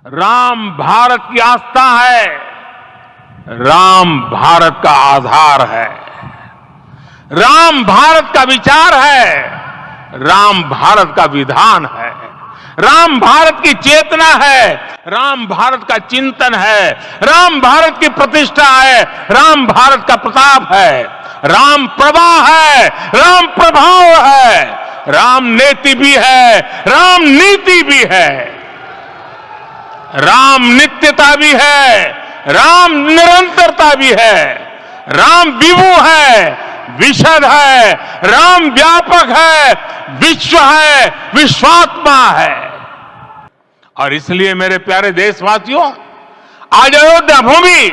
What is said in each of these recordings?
राम भारत की आस्था है, राम भारत का आधार है, राम भारत का विचार है, राम भारत का विधान है, राम भारत की चेतना है, राम भारत का चिंतन है, राम भारत की प्रतिष्ठा है, राम भारत का प्रताप है, राम प्रवाह है, राम प्रभाव है, राम नेति भी है, राम नीति भी है, राम नित्यता भी है, राम निरंतरता भी है, राम विभु है, विशद है, राम व्यापक है, विश्व है, विश्वात्मा है। और इसलिए मेरे प्यारे देशवासियों, आज अयोध्या भूमि,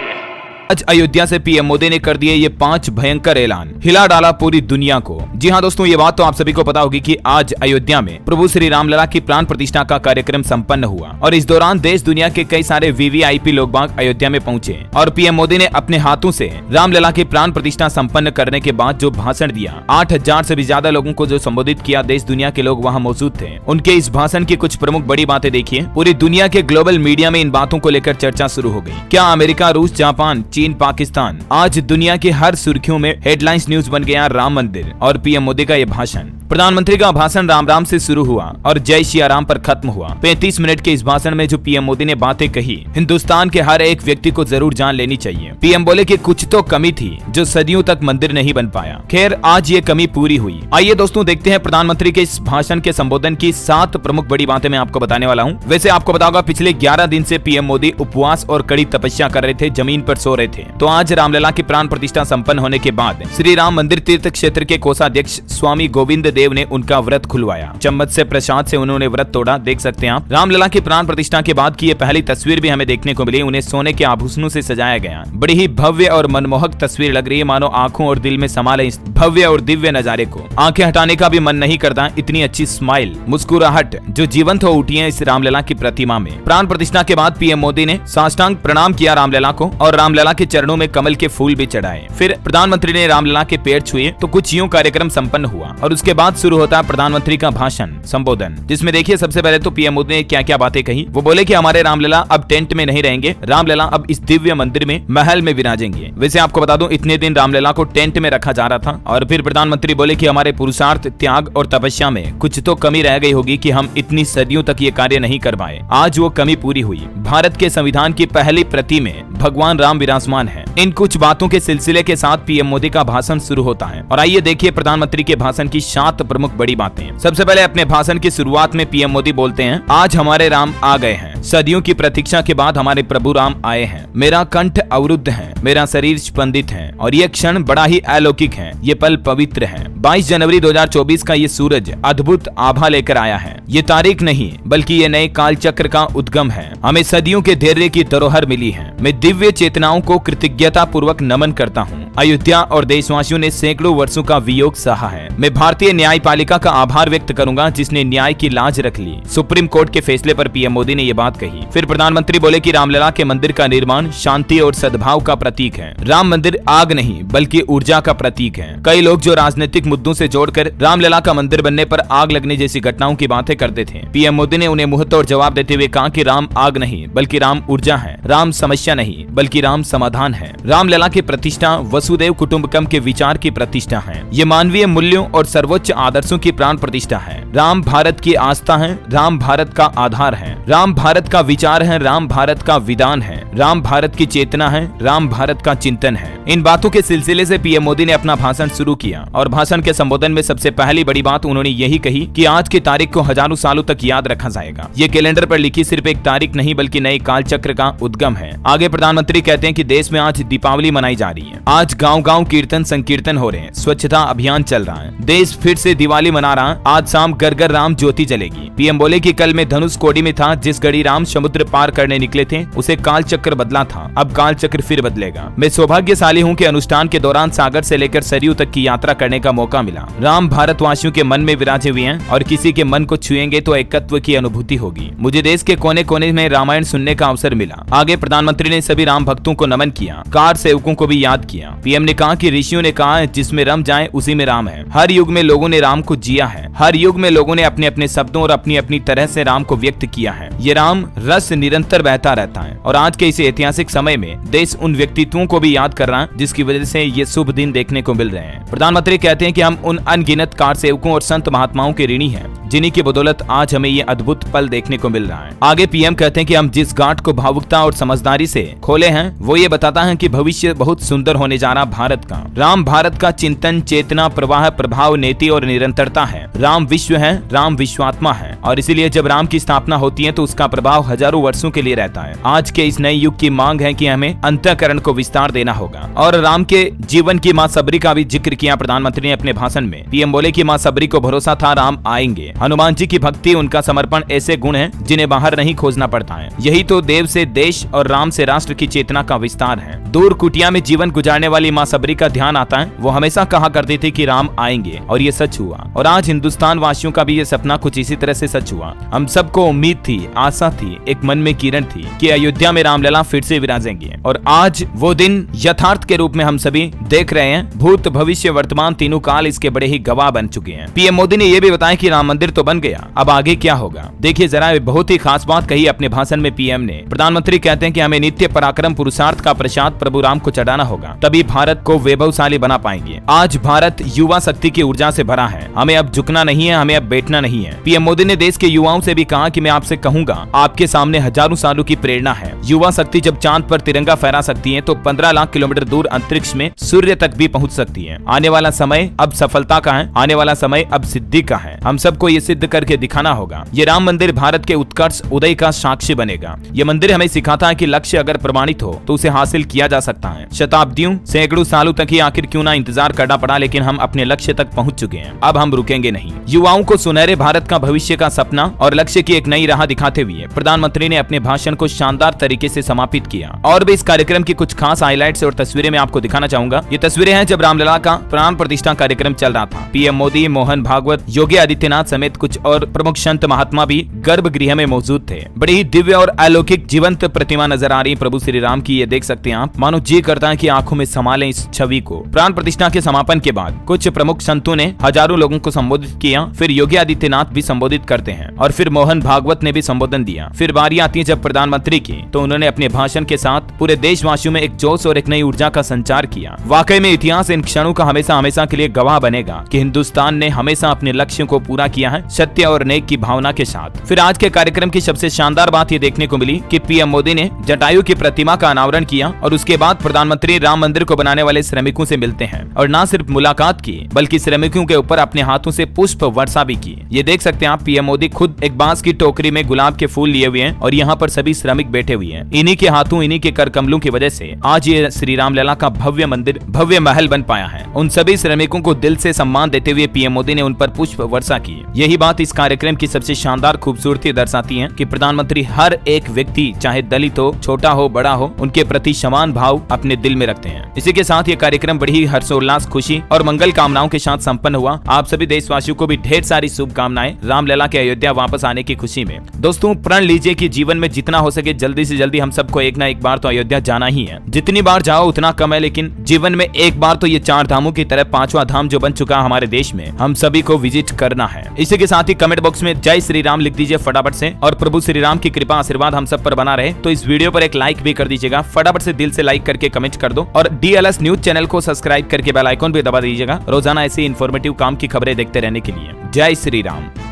आज अयोध्या से पीएम मोदी ने कर दिए ये 5 भयंकर ऐलान, हिला डाला पूरी दुनिया को। जी हाँ दोस्तों, ये बात तो आप सभी को पता होगी कि आज अयोध्या में प्रभु श्री रामलला की प्राण प्रतिष्ठा का कार्यक्रम संपन्न हुआ और इस दौरान देश दुनिया के कई सारे वीवीआईपी लोग बाग अयोध्या में पहुंचे और पीएम मोदी ने अपने हाथों से रामलला की प्राण प्रतिष्ठा संपन्न करने के बाद जो भाषण दिया, 8000 से भी ज्यादा लोगों को जो संबोधित किया, देश दुनिया के लोग वहाँ मौजूद थे। उनके इस भाषण की कुछ प्रमुख बड़ी बातें देखिए। पूरी दुनिया के ग्लोबल मीडिया में इन बातों को लेकर चर्चा शुरू हो गई। क्या अमेरिका, रूस, जापान, चीन, पाकिस्तान, आज दुनिया की हर सुर्खियों में हेडलाइंस न्यूज बन गया राम मंदिर और पीएम मोदी का यह भाषण। प्रधानमंत्री का भाषण राम राम से शुरू हुआ और जय सिया राम पर खत्म हुआ। 35 मिनट के इस भाषण में जो पीएम मोदी ने बातें कही, हिंदुस्तान के हर एक व्यक्ति को जरूर जान लेनी चाहिए। पीएम बोले कि कुछ तो कमी थी जो सदियों तक मंदिर नहीं बन पाया। खैर, आज ये कमी पूरी हुई। आइए दोस्तों देखते हैं प्रधानमंत्री के इस भाषण के संबोधन की 7 प्रमुख बड़ी बातें मैं आपको बताने वाला हूँ। वैसे आपको बताऊंगा, पिछले 11 दिन से पीएम मोदी उपवास और कड़ी तपस्या कर रहे थे, जमीन पर सो रहे थे। तो आज रामलला की प्राण प्रतिष्ठा संपन्न होने के बाद श्री राम मंदिर तीर्थ क्षेत्र के कोषाध्यक्ष स्वामी गोविंद देव ने उनका व्रत खुलवाया। चम्मच से प्रसाद से उन्होंने व्रत तोड़ा, देख सकते हैं आप। रामलला की प्राण प्रतिष्ठा के बाद की ये पहली तस्वीर भी हमें देखने को मिली। उन्हें सोने के आभूषणों से सजाया गया। बड़ी ही भव्य और मनमोहक तस्वीर लग रही है, मानो आंखों और दिल में समा ले इस भव्य और दिव्य नजारे को। आंखें हटाने का भी मन नहीं करता, इतनी अच्छी स्माइल, मुस्कुराहट जो जीवंत हो उठी है इस रामलला की प्रतिमा में। प्राण प्रतिष्ठा के बाद पीएम मोदी ने साष्टांग प्रणाम किया रामलला को और रामलला के चरणों में कमल के फूल भी चढ़ाए। फिर प्रधानमंत्री ने रामलला के पैर छुए तो कुछ यूं कार्यक्रम संपन्न हुआ और उसके बाद शुरू होता है प्रधानमंत्री का भाषण, संबोधन, जिसमें देखिए सबसे पहले तो पीएम मोदी ने क्या क्या बातें कही। वो बोले कि हमारे रामलला अब टेंट में नहीं रहेंगे, रामलला अब इस दिव्य मंदिर में, महल में विराजेंगे। वैसे आपको बता दूं, इतने दिन रामलला को टेंट में रखा जा रहा था। और फिर प्रधानमंत्री बोले कि हमारे पुरुषार्थ, त्याग और तपस्या में कुछ तो कमी रह गई होगी कि हम इतनी सदियों तक ये कार्य नहीं कर पाए। आज वो कमी पूरी हुई। भारत के संविधान की पहली प्रति में भगवान राम विराजमान है। इन कुछ बातों के सिलसिले के साथ पीएम मोदी का भाषण शुरू होता है और आइए देखिए प्रधानमंत्री के भाषण की 7 प्रमुख बड़ी बातें। सबसे पहले अपने भाषण की शुरुआत में पीएम मोदी बोलते हैं, आज हमारे राम आ गए हैं। सदियों की प्रतीक्षा के बाद हमारे प्रभु राम आए हैं। मेरा कंठ अवरुद्ध है, मेरा शरीर स्पंदित है और ये क्षण बड़ा ही अलौकिक है। ये पल पवित्र है। 22 जनवरी 2024 का ये सूरज अद्भुत आभा लेकर आया है। ये तारीख नहीं बल्कि ये नए काल चक्र का उद्गम है। हमें सदियों के धैर्य की धरोहर मिली है। मैं दिव्य चेतनाओं को कृतज्ञता पूर्वक नमन करता हूँ। अयोध्या और देशवासियों ने सैकड़ों वर्षों का वियोग सहा है। मैं भारतीय न्यायपालिका का आभार व्यक्त करूंगा जिसने न्याय की लाज रख ली। सुप्रीम कोर्ट के फैसले पर पीएम मोदी ने ये बात कही। फिर प्रधानमंत्री बोले कि रामलला के मंदिर का निर्माण शांति और सद्भाव का प्रतीक है। राम मंदिर आग नहीं बल्कि ऊर्जा का प्रतीक है। कई लोग जो राजनीतिक मुद्दों से जोड़कर रामलला का मंदिर बनने पर आग लगने जैसी घटनाओं की बातें करते थे, पीएम मोदी ने उन्हें मुंहतोड़ जवाब देते हुए कहा कि राम आग नहीं बल्कि राम ऊर्जा है। राम समस्या नहीं बल्कि राम समाधान है। रामलला की प्रतिष्ठा वसुदेव कुटुंबकम के विचार की प्रतिष्ठा है। ये मानवीय मूल्यों और सर्वोच्च आदर्शों की प्राण प्रतिष्ठा है। राम भारत की आस्था है, राम भारत का आधार है, राम भारत का विचार है, राम भारत का विधान है, राम भारत की चेतना है, राम भारत का चिंतन है। इन बातों के सिलसिले से पीएम मोदी ने अपना भाषण शुरू किया और भाषण के संबोधन में सबसे पहली बड़ी बात उन्होंने यही कही कि आज की तारीख को हजारों सालों तक याद रखा जाएगा। ये कैलेंडर पर लिखी सिर्फ एक तारीख नहीं बल्कि नए काल चक्र का उद्गम है। आगे प्रधानमंत्री कहते हैं कि देश में आज दीपावली मनाई जा रही है। आज गांव-गांव कीर्तन संकीर्तन हो रहे हैं, स्वच्छता अभियान चल रहा है। देश फिर से दिवाली मना रहा है। आज शाम घर घर राम ज्योति जलेगी। पीएम बोले कि कल मैं धनुष कोडी में था। जिस घड़ी राम समुद्र पार करने निकले थे उसे काल चक्र बदला था, अब काल चक्र फिर बदलेगा। मैं सौभाग्यशाली हूँ कि अनुष्ठान के दौरान सागर से लेकर सरयू तक की यात्रा करने का मौका मिला। राम भारतवासियों के मन में विराजे हुए हैं और किसी के मन को छुएंगे तो एकत्व की अनुभूति होगी। मुझे देश के कोने कोने में रामायण सुनने का अवसर मिला। आगे प्रधानमंत्री ने सभी राम भक्तों को नमन किया, कार सेवकों को भी याद किया। पीएम ने कहा कि ऋषियों ने कहा है जिसमें रम जाए उसी में राम है। हर युग में लोगों ने राम को जिया है, हर युग में लोगों ने अपने अपने शब्दों और अपनी अपनी तरह से राम को व्यक्त किया है। ये राम रस निरंतर बहता रहता है और आज के इस ऐतिहासिक समय में देश उन व्यक्तित्वों को भी याद कर रहा है जिसकी वजह से ये शुभ दिन देखने को मिल रहे हैं। प्रधानमंत्री कहते हैं कि हम उन अनगिनत कार सेवकों और संत महात्माओं के ऋणी हैं जिन्हीं की बदौलत आज हमें ये अद्भुत पल देखने को मिल रहा है। आगे पीएम कहते हैं कि हम जिस गांठ को भावुकता और समझदारी से खोले हैं वो ये बताता है कि भविष्य बहुत सुंदर होने जा रहा भारत का। राम भारत का चिंतन, चेतना, प्रवाह, प्रभाव, नीति और निरंतरता है। राम विश्व है, राम विश्वात्मा है और इसीलिए जब राम की स्थापना होती है तो उसका प्रभाव हजारों वर्षों के लिए रहता है। आज के इस नए युग की मांग है कि हमें अंतःकरण को विस्तार देना होगा। और राम के जीवन की माँ सबरी का भी जिक्र किया प्रधानमंत्री ने अपने भाषण में। पीएम बोले कि माँ सबरी को भरोसा था राम आएंगे। हनुमान जी की भक्ति, उनका समर्पण ऐसे गुण हैं जिन्हें बाहर नहीं खोजना पड़ता है। यही तो देव से देश और राम से राष्ट्र की चेतना का विस्तार है। दूर कुटिया में जीवन गुजारने वाली माँ सबरी का ध्यान आता है। वो हमेशा कहा करती थी कि राम आएंगे और ये सच हुआ। और आज हिंदुस्तान वासियों का भी ये सपना कुछ इसी तरह से सच हुआ। हम सबको उम्मीद थी, आशा थी, एक मन में किरण थी कि अयोध्या में रामलला फिर से विराजेंगे और आज वो दिन यथार्थ के रूप में हम सभी देख रहे हैं। भूत, भविष्य, वर्तमान तीनों काल इसके बड़े ही गवाह बन चुके हैं। पीएम मोदी ने यह भी बताया कि राम मंदिर तो बन गया, अब आगे क्या होगा। देखिए जरा, बहुत ही खास बात कही अपने भाषण में पीएम ने। प्रधानमंत्री कहते हैं कि हमें नित्य पराक्रम पुरुषार्थ का प्रसाद प्रभु राम को चढ़ाना होगा, तभी भारत को वैभवशाली बना पाएंगे। आज भारत युवा शक्ति की ऊर्जा से भरा है। हमें अब झुकना नहीं है, हमें अब बैठना नहीं है। पीएम मोदी ने देश के युवाओं से भी कहा कि मैं आपसे कहूंगा, आपके सामने हजारों सालों की प्रेरणा है। युवा शक्ति जब चांद पर तिरंगा फहरा सकती है तो 15 लाख किलोमीटर दूर अंतरिक्ष में सूर्य तक भी पहुंच सकती है। आने वाला समय अब सफलता का है, आने वाला समय अब सिद्धि का है। हम सबको ये सिद्ध करके दिखाना होगा। ये राम मंदिर भारत के उत्कर्ष उदय का साक्षी बनेगा। ये मंदिर हमें सिखाता है कि लक्ष्य अगर प्रमाणित हो तो उसे हासिल किया जा सकता है। शताब्दियों, सैकड़ों सालों तक ही आखिर क्यों ना इंतजार करना पड़ा, लेकिन हम अपने लक्ष्य तक पहुंच चुके हैं। अब हम रुकेंगे नहीं। युवाओं को सुनहरे भारत का भविष्य का सपना और लक्ष्य की एक नई राह दिखाते हुए प्रधानमंत्री ने अपने भाषण को शानदार तरीके से समापित किया। और भी इस कार्यक्रम की कुछ खास हाइलाइट्स और तस्वीरें मैं आपको दिखाना चाहूंगा। ये तस्वीरें हैं जब रामलला का प्राण प्रतिष्ठा कार्यक्रम चल रहा था। पीएम मोदी, मोहन भागवत, योगी आदित्यनाथ समेत कुछ और प्रमुख संत महात्मा भी गर्भगृह में मौजूद थे। बड़ी ही दिव्य और अलौकिक जीवंत प्रतिमा नजर आ रही प्रभु श्री राम की। ये देख सकते हैं आप, मानो जी करता है कि आंखों में समा लें इस छवि को। प्राण प्रतिष्ठा के समापन के बाद कुछ प्रमुख संतों ने हजारों लोगों को संबोधित किया। फिर योगी आदित्यनाथ भी संबोधित करते हैं और फिर मोहन भागवत ने भी संबोधन दिया। फिर बारी आती है जब प्रधानमंत्री की, तो उन्होंने अपने भाषण के साथ पूरे देशवासियों में एक जोश और एक नई ऊर्जा का संचार किया। वाकई में इतिहास इन क्षणों का हमेशा हमेशा के लिए गवाह बनेगा कि हिंदुस्तान ने हमेशा अपने लक्ष्यों को पूरा किया है, सत्य और नेक की भावना के साथ। फिर आज के कार्यक्रम की सबसे शानदार बात ये देखने को मिली कि पीएम मोदी ने जटायु की प्रतिमा का अनावरण किया और उसके बाद प्रधानमंत्री राम मंदिर को बनाने वाले श्रमिकों से मिलते हैं और न सिर्फ मुलाकात की बल्कि श्रमिकों के ऊपर अपने हाथों से पुष्प वर्षा भी की। ये देख सकते हैं आप, पीएम मोदी खुद एक बांस की टोकरी में गुलाब के फूल लिए हुए हैं और यहाँ पर सभी श्रमिक बैठे हुए हैं। इन्हीं के हाथों, इन्हीं के कर कमलों की वजह से आज ये श्री रामलला का भव्य मंदिर, भव्य महल बन पाया है। उन सभी श्रमिकों को दिल से सम्मान देते हुए पीएम मोदी ने उन पर पुष्प वर्षा की। यही बात इस कार्यक्रम की सबसे शानदार खूबसूरती दर्शाती है कि प्रधानमंत्री हर एक व्यक्ति, चाहे दलित हो, छोटा हो, बड़ा हो, उनके प्रति समान भाव अपने दिल में रखते हैं। इसी के साथ ये कार्यक्रम बड़ी ही हर्षोल्लास, खुशी और मंगल कामनाओं के साथ संपन्न हुआ। आप सभी देशवासियों को भी ढेर सारी शुभकामनाएं रामलला के अयोध्या वापस आने की खुशी में। दोस्तों, प्रण लीजिए कि जीवन में जितना हो सके जल्दी से जल्दी हम सबको एक ना एक बार तो अयोध्या जाना ही है। जितनी बार जाओ उतना कम है, लेकिन जीवन में एक बार तो ये 4 धामों की तरह 5वां धाम जो बन चुका है हमारे देश में, हम सभी को विजिट करना है। इसी के साथ ही कमेंट बॉक्स में जय श्री राम लिख दीजिए फटाफट से और प्रभु श्री राम की कृपा आशीर्वाद हम सब पर बना रहे। तो इस वीडियो पर एक लाइक भी कर दीजिएगा, फटाफट से दिल से लाइक करके कमेंट कर दो और DLS न्यूज चैनल को सब्सक्राइब करके बेल आइकॉन भी दबा दीजिएगा रोजाना ऐसी इन्फॉर्मेटिव काम की खबरें देखते रहने के लिए। जय श्री राम।